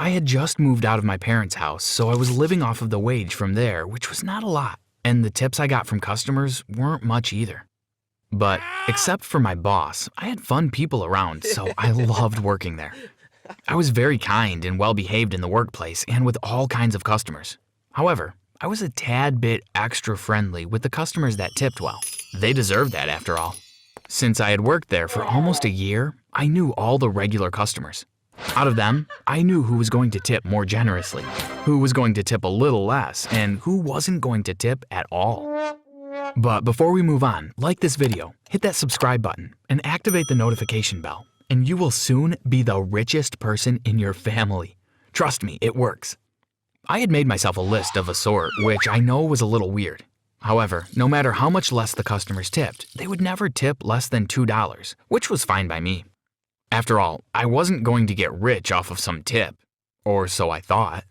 I had just moved out of my parents' house, so I was living off of the wage from there, which was not a lot, and the tips I got from customers weren't much either. But except for my boss, I had fun people around, so I loved working there. I was very kind and well-behaved in the workplace and with all kinds of customers. However, I was a tad bit extra friendly with the customers that tipped well. They deserved that after all. Since I had worked there for almost a year, I knew all the regular customers. Out of them, I knew who was going to tip more generously, who was going to tip a little less, and who wasn't going to tip at all. But before we move on, like this video, hit that subscribe button, and activate the notification bell, and you will soon be the richest person in your family. Trust me, it works. I had made myself a list of a sort, which I know was a little weird. However, no matter how much less the customers tipped, they would never tip less than $2, which was fine by me. After all, I wasn't going to get rich off of some tip, or so I thought.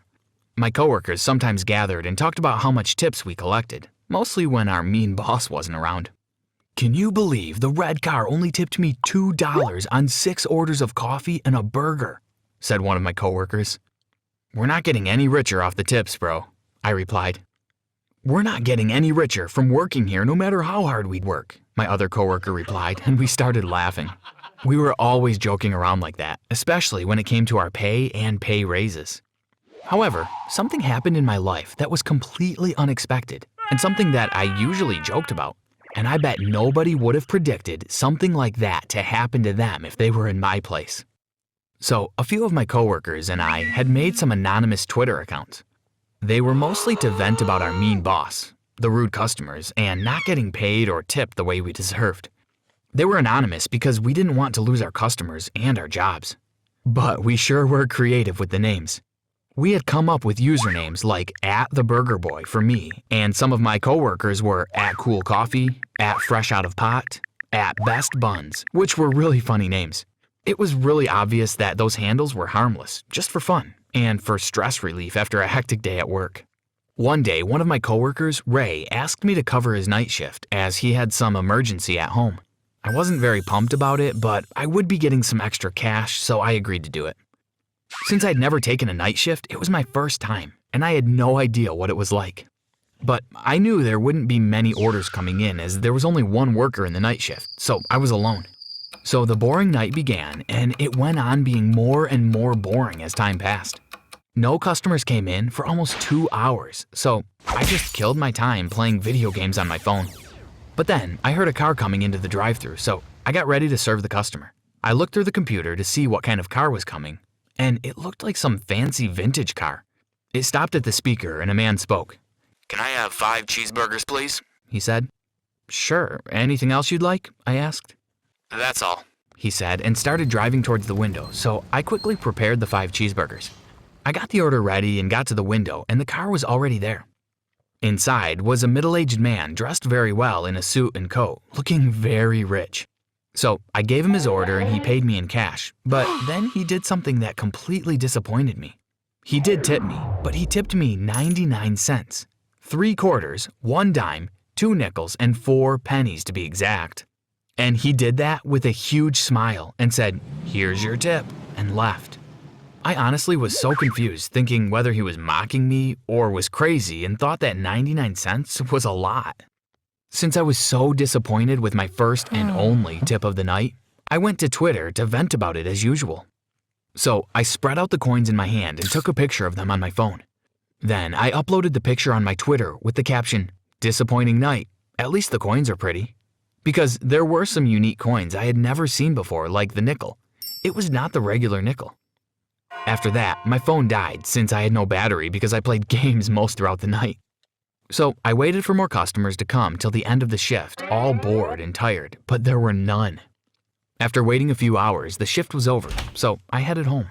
My coworkers sometimes gathered and talked about how much tips we collected, mostly when our mean boss wasn't around. "Can you believe the red car only tipped me $2 on 6 orders of coffee and a burger?" said one of my coworkers. "We're not getting any richer off the tips, bro," I replied. "We're not getting any richer from working here no matter how hard we'd work," my other coworker replied, and we started laughing. We were always joking around like that, especially when it came to our pay and pay raises. However, something happened in my life that was completely unexpected and something that I usually joked about. And I bet nobody would have predicted something like that to happen to them if they were in my place. So, a few of my coworkers and I had made some anonymous Twitter accounts. They were mostly to vent about our mean boss, the rude customers, and not getting paid or tipped the way we deserved. They were anonymous because we didn't want to lose our customers and our jobs. But we sure were creative with the names. We had come up with usernames like @TheBurgerBoy for me, and some of my coworkers were @CoolCoffee, @FreshOutOfPot, @BestBuns, which were really funny names. It was really obvious that those handles were harmless, just for fun, and for stress relief after a hectic day at work. One day, one of my coworkers, Ray, asked me to cover his night shift as he had some emergency at home. I wasn't very pumped about it, but I would be getting some extra cash, so I agreed to do it. Since I'd never taken a night shift, it was my first time, and I had no idea what it was like. But I knew there wouldn't be many orders coming in as there was only one worker in the night shift, so I was alone. So the boring night began, and it went on being more and more boring as time passed. No customers came in for almost 2 hours, so I just killed my time playing video games on my phone. But then I heard a car coming into the drive-thru, so I got ready to serve the customer. I looked through the computer to see what kind of car was coming, and it looked like some fancy vintage car. It stopped at the speaker and a man spoke. "Can I have 5 cheeseburgers, please?" he said. "Sure. Anything else you'd like?" I asked. "That's all," he said, and started driving towards the window, so I quickly prepared the 5 cheeseburgers. I got the order ready and got to the window, and the car was already there. Inside was a middle-aged man dressed very well in a suit and coat, looking very rich. So I gave him his order and he paid me in cash, but then he did something that completely disappointed me. He did tip me, but he tipped me 99 cents. 3 quarters, 1 dime, 2 nickels, and 4 pennies to be exact. And he did that with a huge smile and said, "Here's your tip," and left. I honestly was so confused, thinking whether he was mocking me or was crazy and thought that 99 cents was a lot. Since I was so disappointed with my first and only tip of the night, I went to Twitter to vent about it as usual. So I spread out the coins in my hand and took a picture of them on my phone. Then I uploaded the picture on my Twitter with the caption, "Disappointing night, at least the coins are pretty." Because there were some unique coins I had never seen before, like the nickel. It was not the regular nickel. After that, my phone died since I had no battery because I played games most throughout the night. So I waited for more customers to come till the end of the shift, all bored and tired, but there were none. After waiting a few hours, the shift was over, so I headed home.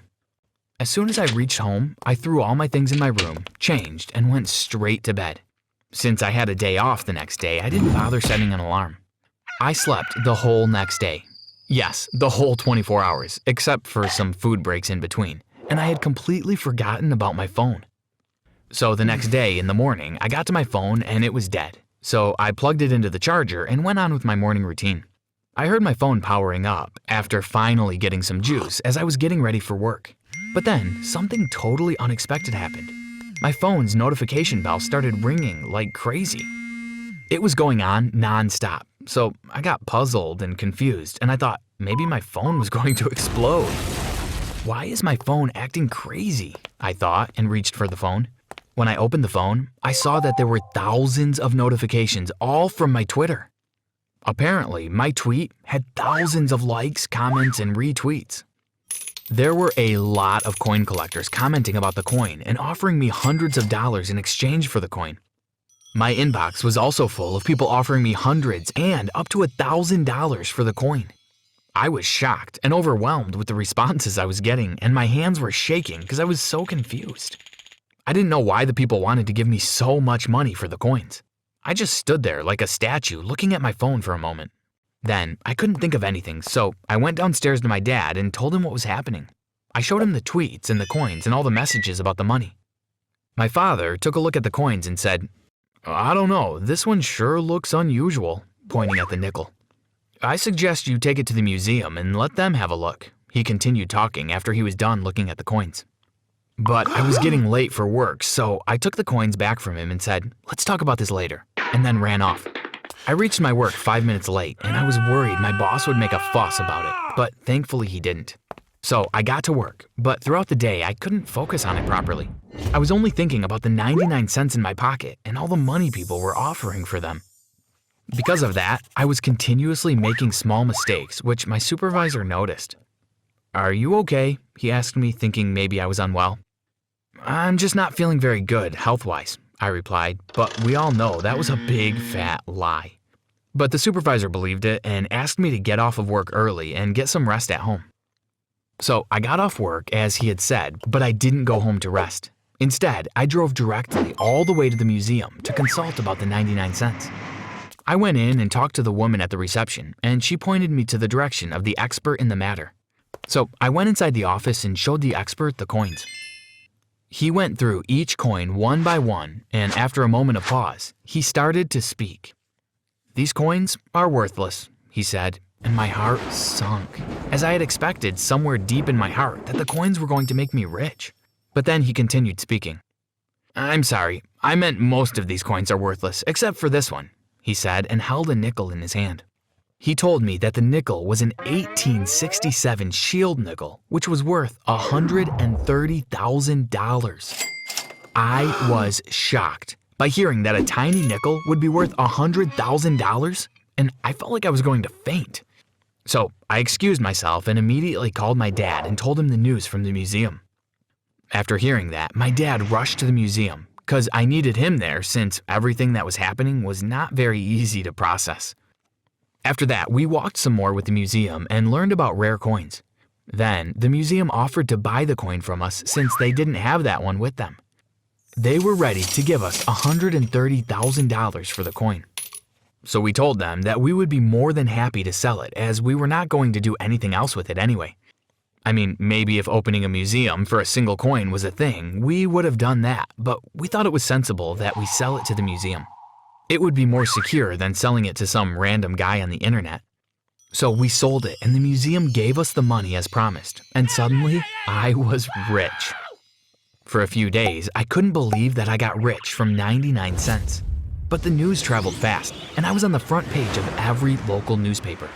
As soon as I reached home, I threw all my things in my room, changed, and went straight to bed. Since I had a day off the next day, I didn't bother setting an alarm. I slept the whole next day. Yes, the whole 24 hours, except for some food breaks in between. And I had completely forgotten about my phone. So the next day in the morning, I got to my phone and it was dead. So I plugged it into the charger and went on with my morning routine. I heard my phone powering up after finally getting some juice as I was getting ready for work. But then, something totally unexpected happened. My phone's notification bell started ringing like crazy. It was going on non-stop, so I got puzzled and confused, and I thought maybe my phone was going to explode. Why is my phone acting crazy? I thought and reached for the phone. When I opened the phone, I saw that there were thousands of notifications, all from my Twitter. Apparently, my tweet had thousands of likes, comments, and retweets. There were a lot of coin collectors commenting about the coin and offering me hundreds of dollars in exchange for the coin. My inbox was also full of people offering me hundreds and up to $1,000 for the coin. I was shocked and overwhelmed with the responses I was getting, and my hands were shaking because I was so confused. I didn't know why the people wanted to give me so much money for the coins. I just stood there like a statue looking at my phone for a moment. Then, I couldn't think of anything, so I went downstairs to my dad and told him what was happening. I showed him the tweets and the coins and all the messages about the money. My father took a look at the coins and said, "I don't know, this one sure looks unusual," pointing at the nickel. "I suggest you take it to the museum and let them have a look," he continued talking after he was done looking at the coins. But I was getting late for work, so I took the coins back from him and said, "Let's talk about this later," and then ran off. I reached my work 5 minutes late, and I was worried my boss would make a fuss about it, but thankfully he didn't. So I got to work, but throughout the day I couldn't focus on it properly. I was only thinking about the 99 cents in my pocket and all the money people were offering for them. Because of that, I was continuously making small mistakes, which my supervisor noticed. "Are you okay?" he asked me, thinking maybe I was unwell. "I'm just not feeling very good, health-wise," I replied, but we all know that was a big, fat lie. But the supervisor believed it and asked me to get off of work early and get some rest at home. So I got off work as he had said, but I didn't go home to rest. Instead, I drove directly all the way to the museum to consult about the 99 cents. I went in and talked to the woman at the reception, and she pointed me to the direction of the expert in the matter. So I went inside the office and showed the expert the coins. He went through each coin one by one, and after a moment of pause, he started to speak. "These coins are worthless," he said, and my heart sunk, as I had expected somewhere deep in my heart that the coins were going to make me rich. But then he continued speaking. "I'm sorry, I meant most of these coins are worthless, except for this one," he said, and held a nickel in his hand. He told me that the nickel was an 1867 shield nickel, which was worth $130,000. I was shocked by hearing that a tiny nickel would be worth $100,000, and I felt like I was going to faint. So I excused myself and immediately called my dad and told him the news from the museum. After hearing that, my dad rushed to the museum because I needed him there since everything that was happening was not very easy to process. After that, we walked some more with the museum and learned about rare coins. Then, the museum offered to buy the coin from us since they didn't have that one with them. They were ready to give us $130,000 for the coin. So we told them that we would be more than happy to sell it as we were not going to do anything else with it anyway. I mean, maybe if opening a museum for a single coin was a thing, we would have done that, but we thought it was sensible that we sell it to the museum. It would be more secure than selling it to some random guy on the internet. So we sold it and the museum gave us the money as promised, and suddenly I was rich. For a few days, I couldn't believe that I got rich from 99 cents. But the news traveled fast, and I was on the front page of every local newspaper.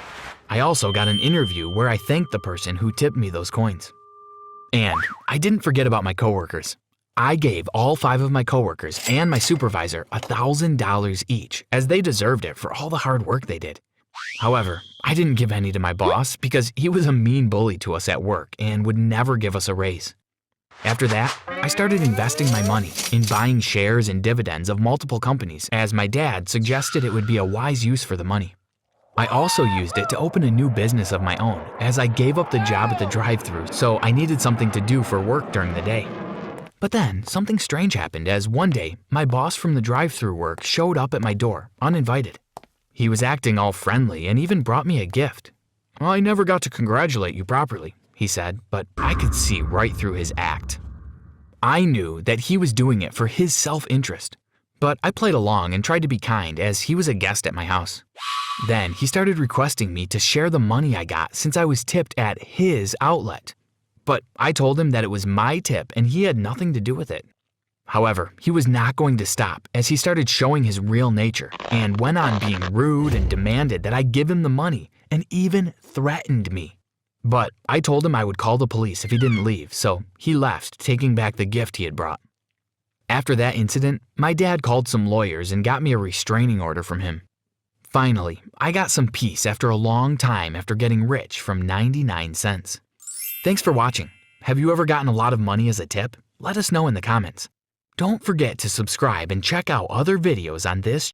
I also got an interview where I thanked the person who tipped me those coins. And I didn't forget about my coworkers. I gave all 5 of my coworkers and my supervisor $1,000 each, as they deserved it for all the hard work they did. However, I didn't give any to my boss because he was a mean bully to us at work and would never give us a raise. After that, I started investing my money in buying shares and dividends of multiple companies, as my dad suggested it would be a wise use for the money. I also used it to open a new business of my own, as I gave up the job at the drive-thru, so I needed something to do for work during the day. But then, something strange happened as one day, my boss from the drive-thru work showed up at my door, uninvited. He was acting all friendly and even brought me a gift. "I never got to congratulate you properly," he said, but I could see right through his act. I knew that he was doing it for his self-interest, but I played along and tried to be kind as he was a guest at my house. Then he started requesting me to share the money I got since I was tipped at his outlet. But I told him that it was my tip and he had nothing to do with it. However, he was not going to stop as he started showing his real nature and went on being rude and demanded that I give him the money and even threatened me. But I told him I would call the police if he didn't leave, so he left, taking back the gift he had brought. After that incident, my dad called some lawyers and got me a restraining order from him. Finally, I got some peace after a long time after getting rich from 99 cents. Thanks for watching. Have you ever gotten a lot of money as a tip? Let us know in the comments. Don't forget to subscribe and check out other videos on this